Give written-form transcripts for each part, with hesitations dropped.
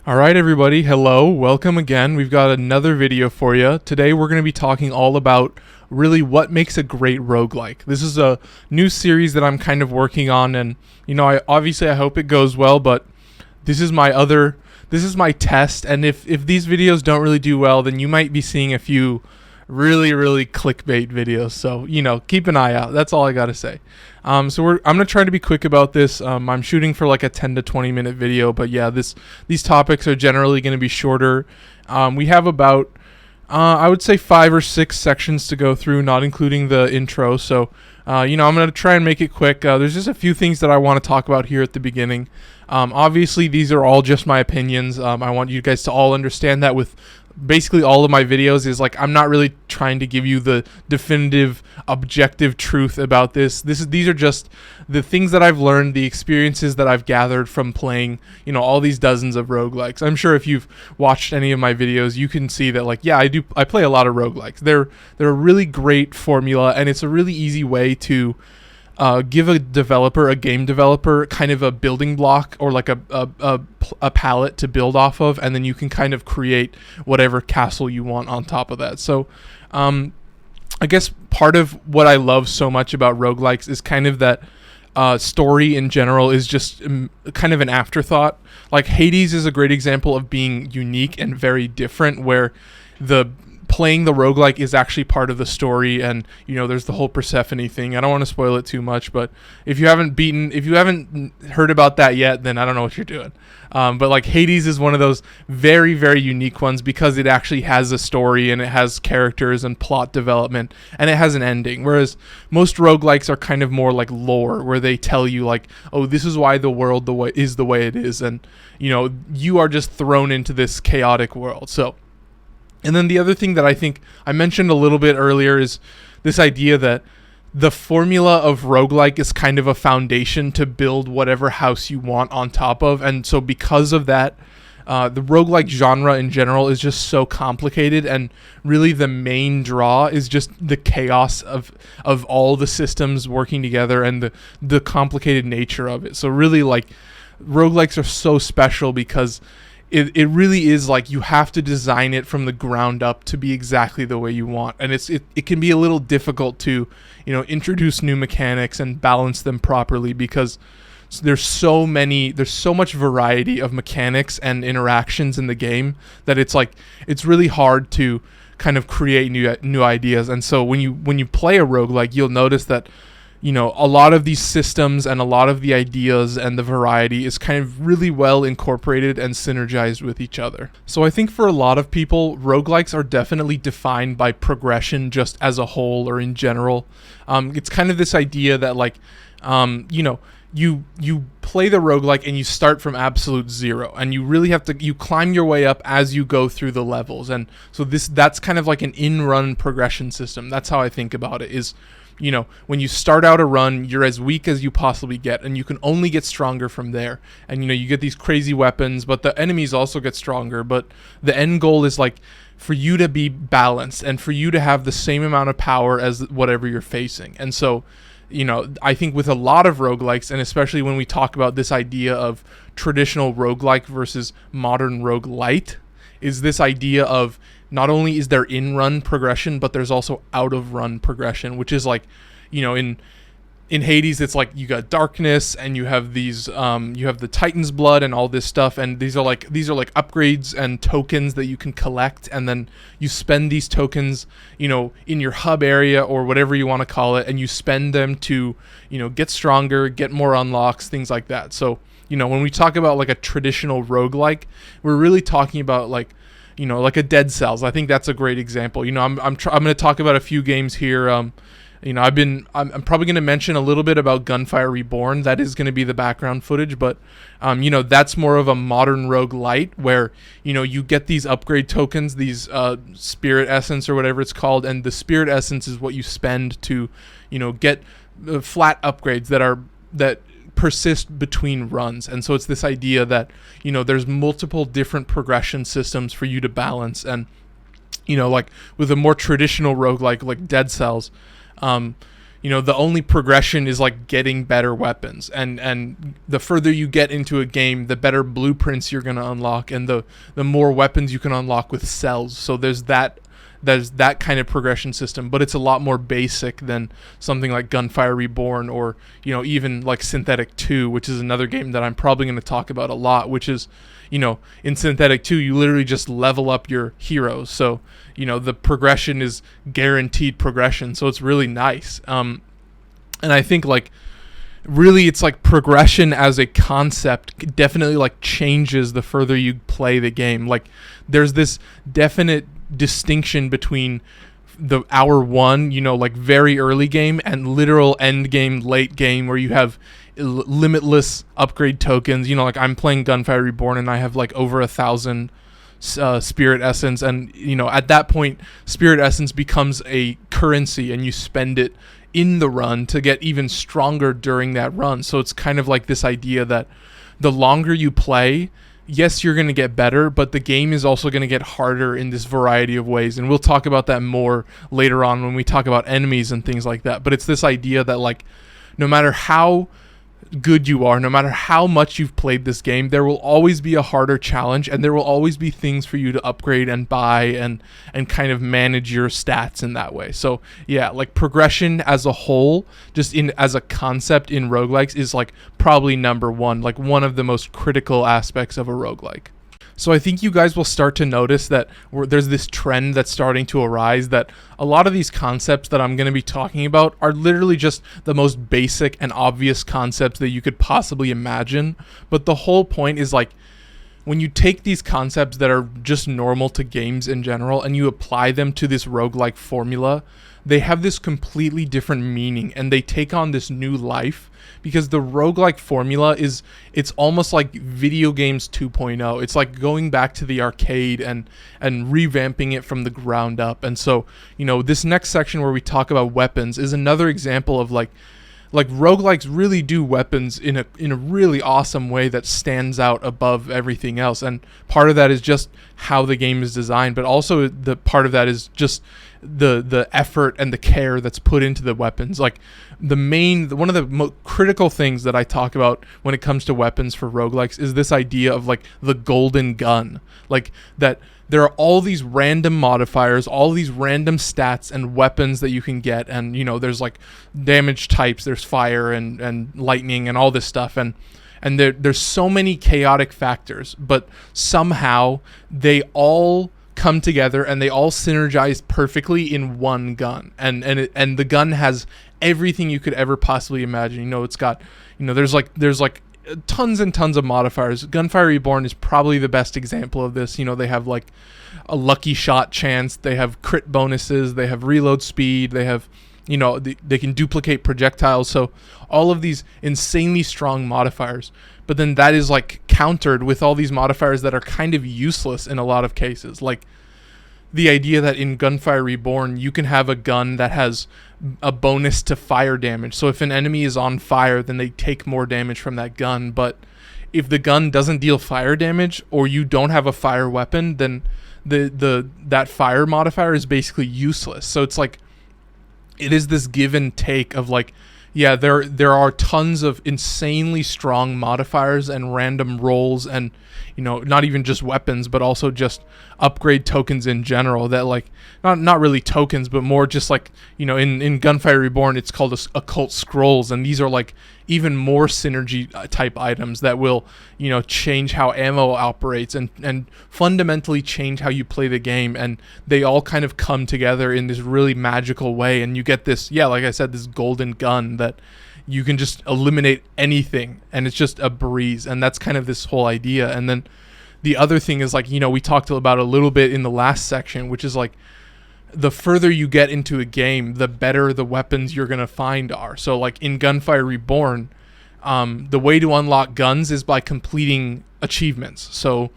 All right, everybody. Hello. Welcome again. We've got another video for you. Today, we're going to be talking all about really what makes a great roguelike. This is a new series that I'm kind of working on, and I hope it goes well, but this is my test, and if these videos don't really do well, then you might be seeing a few really clickbait videos. So, keep an eye out. That's all I got to say. I'm going to try to be quick about this. I'm shooting for like a 10 to 20 minute video, but yeah, these topics are generally going to be shorter. We have about, I would say 5 or 6 sections to go through, not including the intro. So, I'm going to try and make it quick. There's just a few things that I want to talk about here at the beginning. Obviously, these are all just my opinions. I want you guys to all understand that with basically all of my videos is like I'm not really trying to give you the definitive objective truth about this. These are just the things that I've learned, the experiences that I've gathered from playing, all these dozens of roguelikes. I'm sure if you've watched any of my videos, you can see that I play a lot of roguelikes. They're a really great formula, and it's a really easy way to give a game developer, kind of a building block or like a palette to build off of, and then you can kind of create whatever castle you want on top of that. So I guess part of what I love so much about roguelikes is kind of that story in general is just kind of an afterthought. Like Hades is a great example of being unique and very different, where playing the roguelike is actually part of the story, and there's the whole Persephone thing. I don't want to spoil it too much, but if you haven't heard about that yet, then I don't know what you're doing. But like Hades is one of those very unique ones because it actually has a story, and it has characters and plot development, and it has an ending, whereas most roguelikes are kind of more like lore, where they tell you like, oh, this is why the world is the way it is, and you are just thrown into this chaotic world. And then the other thing that I think I mentioned a little bit earlier is this idea that the formula of roguelike is kind of a foundation to build whatever house you want on top of. And so because of that, the roguelike genre in general is just so complicated, and really the main draw is just the chaos of all the systems working together and the complicated nature of it. So really, like, roguelikes are so special because it really is like you have to design it from the ground up to be exactly the way you want, and it can be a little difficult to introduce new mechanics and balance them properly because there's so much variety of mechanics and interactions in the game that it's really hard to kind of create new ideas. And so when you play a roguelike, you'll notice that a lot of these systems and a lot of the ideas and the variety is kind of really well incorporated and synergized with each other. So I think for a lot of people, roguelikes are definitely defined by progression just as a whole or in general. It's kind of this idea that you play the roguelike and you start from absolute zero, and you really have to climb your way up as you go through the levels. And so that's kind of like an in-run progression system. That's how I think about it is, when you start out a run, you're as weak as you possibly get, and you can only get stronger from there. And, you get these crazy weapons, but the enemies also get stronger. But the end goal is like for you to be balanced and for you to have the same amount of power as whatever you're facing. And so, I think with a lot of roguelikes, and especially when we talk about this idea of traditional roguelike versus modern roguelite, is this idea of not only is there in-run progression, but there's also out-of-run progression, which is like, in Hades, it's like you got darkness, and you have these, you have the Titan's blood and all this stuff, and these are like upgrades and tokens that you can collect, and then you spend these tokens, in your hub area or whatever you want to call it, and you spend them to, get stronger, get more unlocks, things like that. So, when we talk about like a traditional roguelike, we're really talking about like a Dead Cells. I think that's a great example. I'm going to talk about a few games here. I'm probably going to mention a little bit about Gunfire Reborn. That is going to be the background footage, but that's more of a modern roguelite where you get these upgrade tokens, these spirit essence or whatever it's called, and the spirit essence is what you spend to get flat upgrades that persist between runs. And so it's this idea that there's multiple different progression systems for you to balance. And like with a more traditional roguelike like Dead Cells, the only progression is like getting better weapons, and the further you get into a game, the better blueprints you're going to unlock, and the more weapons you can unlock with cells. So there's that kind of progression system, but it's a lot more basic than something like Gunfire Reborn, or even like Synthetic 2, which is another game that I'm probably going to talk about a lot, which is, in Synthetic 2 you literally just level up your heroes. So the progression is guaranteed progression, so it's really nice. And I think like really it's like progression as a concept definitely like changes the further you play the game. Like there's this definite distinction between the hour one, like very early game, and literal end game, late game, where you have limitless upgrade tokens. Like I'm playing Gunfire Reborn and I have like over 1,000 spirit essence, and at that point spirit essence becomes a currency and you spend it in the run to get even stronger during that run. So it's kind of like this idea that the longer you play, yes, you're going to get better, but the game is also going to get harder in this variety of ways. And we'll talk about that more later on when we talk about enemies and things like that. But it's this idea that like no matter how good you are, no matter how much you've played this game, there will always be a harder challenge, and there will always be things for you to upgrade and buy and kind of manage your stats in that way. So yeah, like progression as a whole, just as a concept in roguelikes, is like probably number one, like one of the most critical aspects of a roguelike. So I think you guys will start to notice that there's this trend that's starting to arise, that a lot of these concepts that I'm going to be talking about are literally just the most basic and obvious concepts that you could possibly imagine. But the whole point is like, when you take these concepts that are just normal to games in general and you apply them to this roguelike formula, they have this completely different meaning, and they take on this new life, because the roguelike formula it's almost like video games 2.0. It's like going back to the arcade and revamping it from the ground up. And so, this next section where we talk about weapons is another example of like roguelikes really do weapons in a really awesome way that stands out above everything else. And part of that is just how the game is designed, but also the part of that is just the effort and the care that's put into the weapons. Like one of the most critical things that I talk about when it comes to weapons for roguelikes is this idea of like the golden gun. Like that there are all these random modifiers, all these random stats and weapons that you can get, and there's like damage types, there's fire and lightning and all this stuff, and there's so many chaotic factors, but somehow they all come together and they all synergize perfectly in one gun, and the gun has everything you could ever possibly imagine. It's got there's like tons and tons of modifiers. Gunfire Reborn is probably the best example of this. They have like a lucky shot chance, they have crit bonuses, they have reload speed, they have they can duplicate projectiles. So all of these insanely strong modifiers, but then that is like countered with all these modifiers that are kind of useless in a lot of cases. Like the idea that in Gunfire Reborn you can have a gun that has a bonus to fire damage. So if an enemy is on fire, then they take more damage from that gun. But if the gun doesn't deal fire damage, or you don't have a fire weapon, then that fire modifier is basically useless. So it's like it is this give and take of like, yeah, there are tons of insanely strong modifiers and random rolls, and not even just weapons, but also just upgrade tokens in general that like not really tokens, but more just like in Gunfire Reborn it's called occult scrolls, and these are like even more synergy type items that will change how ammo operates and fundamentally change how you play the game, and they all kind of come together in this really magical way, and you get this, like I said, this golden gun that you can just eliminate anything and it's just a breeze. And that's kind of this whole idea. And then the other thing is like, we talked about a little bit in the last section, which is like the further you get into a game, the better the weapons you're going to find are. So like in Gunfire Reborn, the way to unlock guns is by completing achievements. So,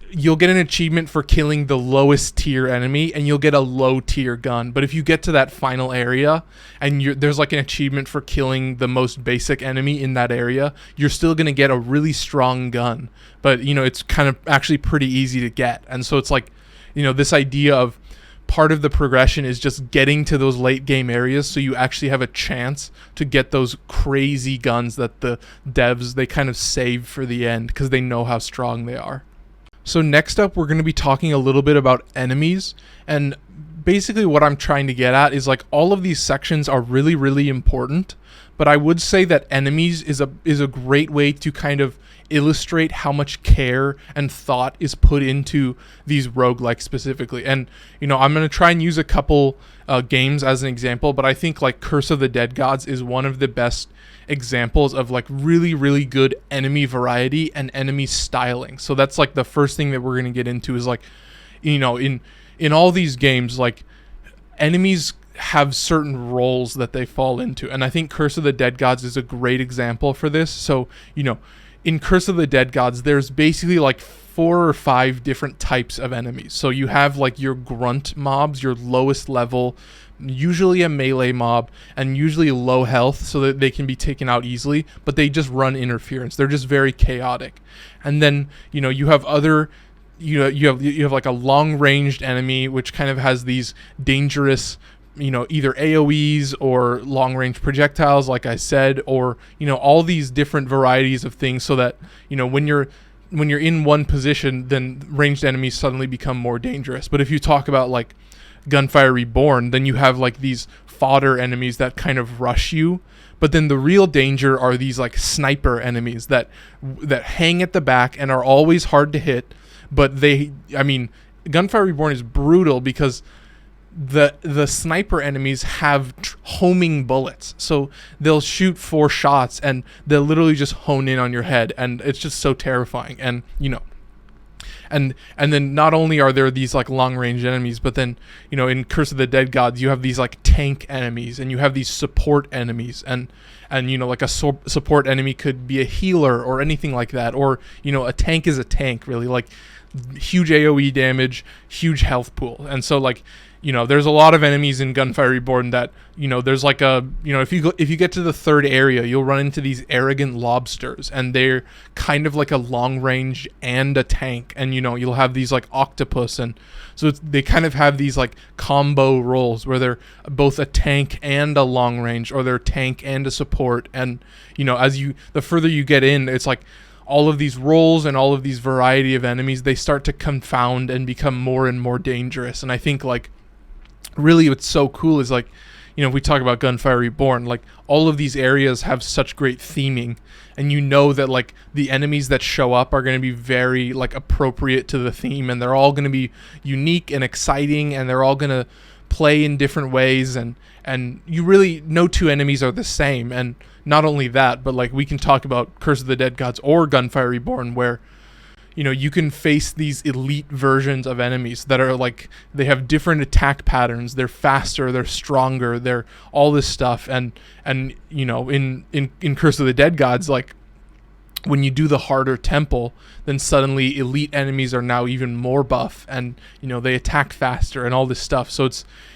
you'll get an achievement for killing the lowest tier enemy, and you'll get a low tier gun. But if you get to that final area and there's like an achievement for killing the most basic enemy in that area, you're still going to get a really strong gun. But it's kind of actually pretty easy to get. And so it's like, this idea of part of the progression is just getting to those late game areas so you actually have a chance to get those crazy guns that the devs, they kind of save for the end because they know how strong they are. So next up, we're going to be talking a little bit about enemies, and basically what I'm trying to get at is like all of these sections are really, really important, but I would say that enemies is a great way to kind of illustrate how much care and thought is put into these roguelikes specifically. And I'm going to try and use a couple games as an example, but I think like Curse of the Dead Gods is one of the best examples of like really, really good enemy variety and enemy styling. So that's like the first thing that we're going to get into is like, in all these games, like enemies have certain roles that they fall into, and I think Curse of the Dead Gods is a great example for this. So in Curse of the Dead Gods, there's basically like 4 or 5 different types of enemies. So you have like your grunt mobs, your lowest level, usually a melee mob, and usually low health so that they can be taken out easily, but they just run interference. They're just very chaotic. And then you have other you have like a long-ranged enemy which kind of has these dangerous either AoEs or long-range projectiles, like I said, or all these different varieties of things, so that when you're in one position, then ranged enemies suddenly become more dangerous. But if you talk about like Gunfire Reborn, then you have like these fodder enemies that kind of rush you, but then the real danger are these like sniper enemies that hang at the back and are always hard to hit. But Gunfire Reborn is brutal because the sniper enemies have homing bullets, so they'll shoot 4 shots and they'll literally just hone in on your head, and it's just so terrifying. And and then not only are there these like long range enemies, but then in Curse of the Dead Gods you have these like tank enemies, and you have these support enemies, and like a support enemy could be a healer or anything like that, or a tank is a tank, really, like huge AoE damage, huge health pool. And so like there's a lot of enemies in Gunfire Reborn that there's like a if you get to the 3rd area, you'll run into these arrogant lobsters, and they're kind of like a long range and a tank, and you'll have these like octopus, and so they kind of have these like combo roles where they're both a tank and a long range, or they're a tank and a support. And the further you get in, it's like all of these roles and all of these variety of enemies, they start to confound and become more and more dangerous. And I think like really what's so cool is like if we talk about Gunfire Reborn, like all of these areas have such great theming, and that like the enemies that show up are going to be very like appropriate to the theme, and they're all going to be unique and exciting, and they're all going to play in different ways, and you really, no 2 enemies are the same. And not only that, but like we can talk about Curse of the Dead Gods or Gunfire Reborn, where you can face these elite versions of enemies that are like, they have different attack patterns, they're faster, they're stronger, they're all this stuff. And in Curse of the Dead Gods, like when you do the harder temple, then suddenly elite enemies are now even more buff, and they attack faster and all this stuff. So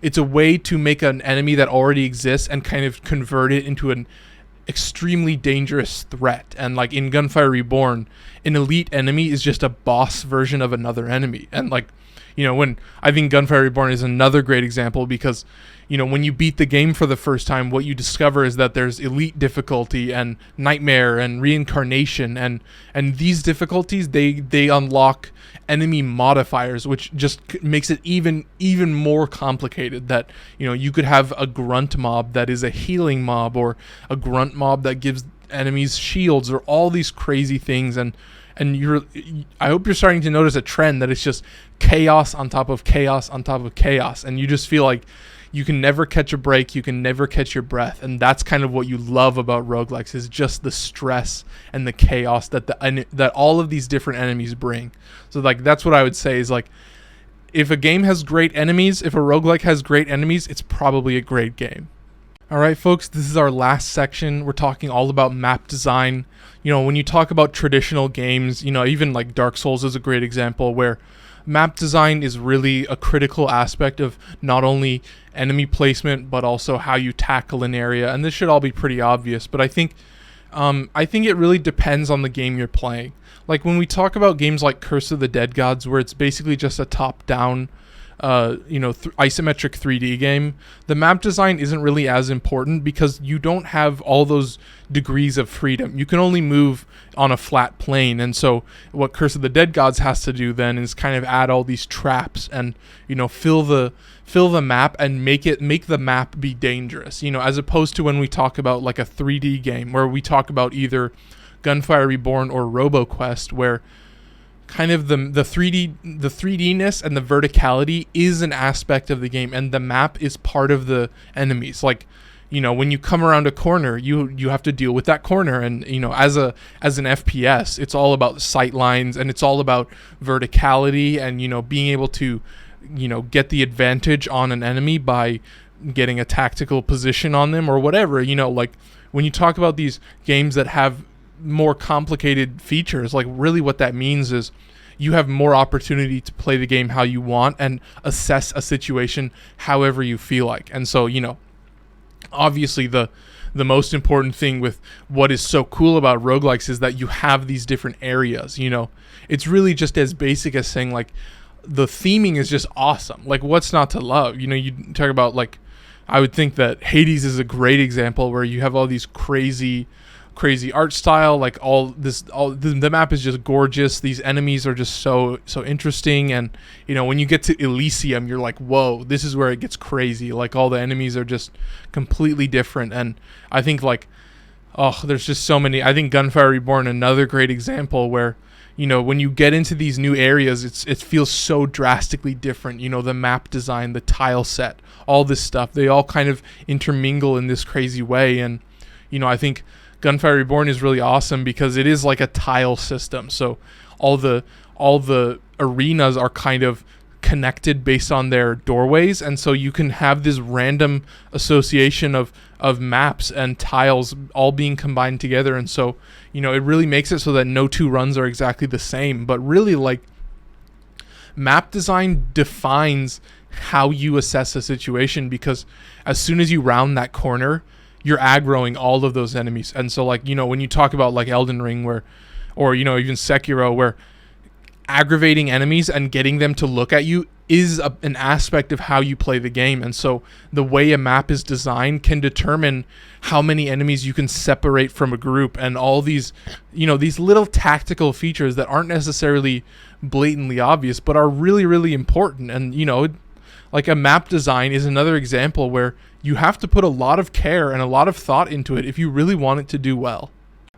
it's a way to make an enemy that already exists and kind of convert it into an extremely dangerous threat. And like in Gunfire Reborn, an elite enemy is just a boss version of another enemy. And like when I think Gunfire Reborn is another great example, because when you beat the game for the first time, what you discover is that there's elite difficulty and nightmare and reincarnation, and these difficulties, they unlock enemy modifiers, which just makes it even more complicated. That you could have a grunt mob that is a healing mob, or a grunt mob that gives enemies shields, or all these crazy things. And I hope you're starting to notice a trend that it's just chaos on top of chaos on top of chaos, and you just feel like you can never catch a break, you can never catch your breath. And that's kind of what you love about roguelikes, is just the stress and the chaos that that all of these different enemies bring. So like that's what I would say is like, if a game has great enemies, if a roguelike has great enemies, it's probably a great game. All right, folks, this is our last section. We're talking all about map design. When you talk about traditional games, even like Dark Souls is a great example, where map design is really a critical aspect of not only enemy placement, but also how you tackle an area. And this should all be pretty obvious, but I think it really depends on the game you're playing. Like when we talk about games like Curse of the Dead Gods, where it's basically just a top-down isometric 3D game, the map design isn't really as important because you don't have all those degrees of freedom. You can only move on a flat plane, and so what Curse of the Dead Gods has to do then is kind of add all these traps and fill the map and make the map be dangerous. As opposed to when we talk about like a 3D game where we talk about either Gunfire Reborn or RoboQuest, where kind of the 3Dness and the verticality is an aspect of the game, and the map is part of the enemies. Like, when you come around a corner, you have to deal with that corner, and as an FPS, it's all about sight lines, and it's all about verticality, and being able to get the advantage on an enemy by getting a tactical position on them or whatever. Like when you talk about these games that have more complicated features, like really what that means is you have more opportunity to play the game how you want and assess a situation however you feel like. And so obviously the most important thing with what is so cool about roguelikes is that you have these different areas. It's really just as basic as saying like the theming is just awesome. Like, what's not to love? You talk about, like, I would think that Hades is a great example where you have all these crazy art style, like the map is just gorgeous. These enemies are just so interesting, and when you get to Elysium, you're like, whoa, this is where it gets crazy. Like, all the enemies are just completely different, and I think there's just so many. I think Gunfire Reborn, another great example where when you get into these new areas, it feels so drastically different. The map design, the tile set, all this stuff, they all kind of intermingle in this crazy way. And I think Gunfire Reborn is really awesome because it is like a tile system. So all the arenas are kind of connected based on their doorways, and so you can have this random association of maps and tiles all being combined together. And so it really makes it so that no two runs are exactly the same, but really, like, map design defines how you assess a situation, because as soon as you round that corner, you're aggroing all of those enemies. And so, like, when you talk about like Elden Ring or even Sekiro, where aggravating enemies and getting them to look at you is an aspect of how you play the game. And so the way a map is designed can determine how many enemies you can separate from a group, and all these these little tactical features that aren't necessarily blatantly obvious but are really, really important. And like, a map design is another example where you have to put a lot of care and a lot of thought into it if you really want it to do well.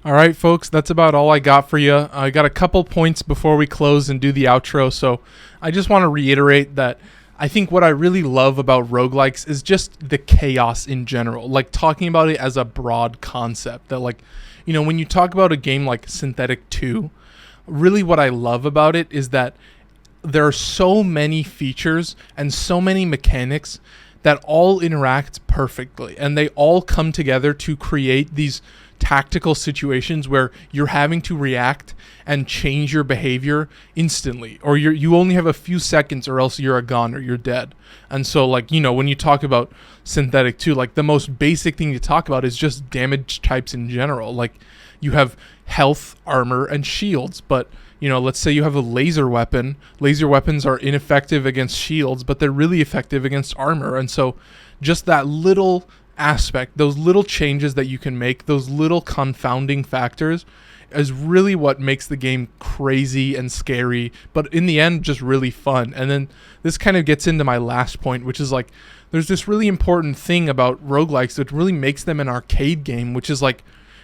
All right, folks, that's about all I got for you. I got a couple points before we close and do the outro. So I just want to reiterate that I think what I really love about roguelikes is just the chaos in general, like talking about it as a broad concept that, like, when you talk about a game like Synthetic 2, really what I love about it is that there are so many features and so many mechanics that all interact perfectly, and they all come together to create these tactical situations where you're having to react and change your behavior instantly, or you only have a few seconds, or else you're a goner, you're dead. And so, like, when you talk about Synthetic 2, like, the most basic thing to talk about is just damage types in general. Like, you have health, armor, and shields, but let's say you have a laser weapon. Laser weapons are ineffective against shields, but they're really effective against armor. And so just that little aspect, those little changes that you can make, those little confounding factors, is really what makes the game crazy and scary, but in the end just really fun. And then this kind of gets into my last point, which is, like, there's this really important thing about roguelikes that really makes them an arcade game, which is, like,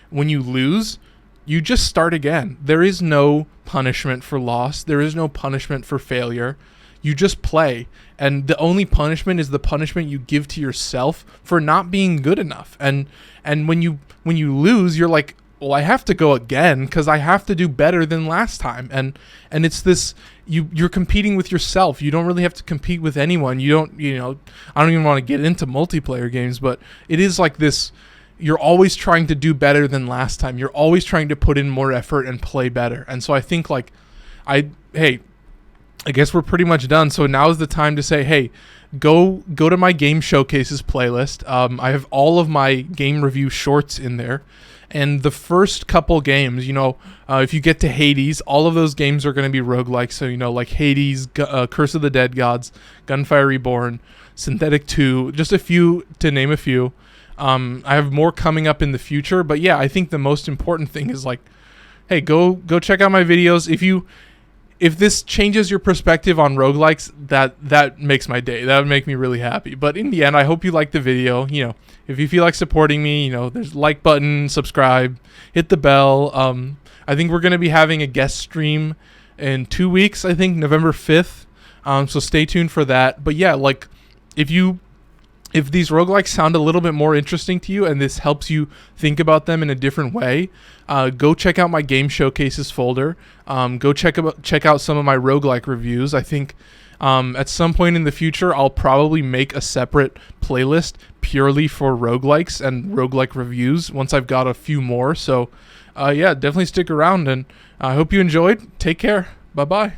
when you lose, you just start again. There is no punishment for loss. There is no punishment for failure. You just play, and the only punishment is the punishment you give to yourself for not being good enough. And when you lose, you're like, well, I have to go again because I have to do better than last time. And it's this, you're competing with yourself. You don't really have to compete with anyone. I don't even want to get into multiplayer games, but it is like this. You're always trying to do better than last time. You're always trying to put in more effort and play better. And so I think, like, I guess we're pretty much done. So now is the time to say, hey, go to my game showcases playlist. I have all of my game review shorts in there. And the first couple games, if you get to Hades, all of those games are going to be roguelike. So, like Hades, Curse of the Dead Gods, Gunfire Reborn, Synthetic 2, just a few to name a few. I have more coming up in the future. But yeah, I think the most important thing is like, hey, go check out my videos. If this changes your perspective on roguelikes, that makes my day. That would make me really happy. But in the end, I hope you like the video. If you feel like supporting me, there's like button, subscribe, hit the bell. I think we're going to be having a guest stream in 2 weeks, I think November 5th. So stay tuned for that. But yeah, like if these roguelikes sound a little bit more interesting to you and this helps you think about them in a different way, go check out my game showcases folder. Go check out some of my roguelike reviews. I think at some point in the future, I'll probably make a separate playlist purely for roguelikes and roguelike reviews once I've got a few more. So yeah, definitely stick around, and I hope you enjoyed. Take care. Bye-bye.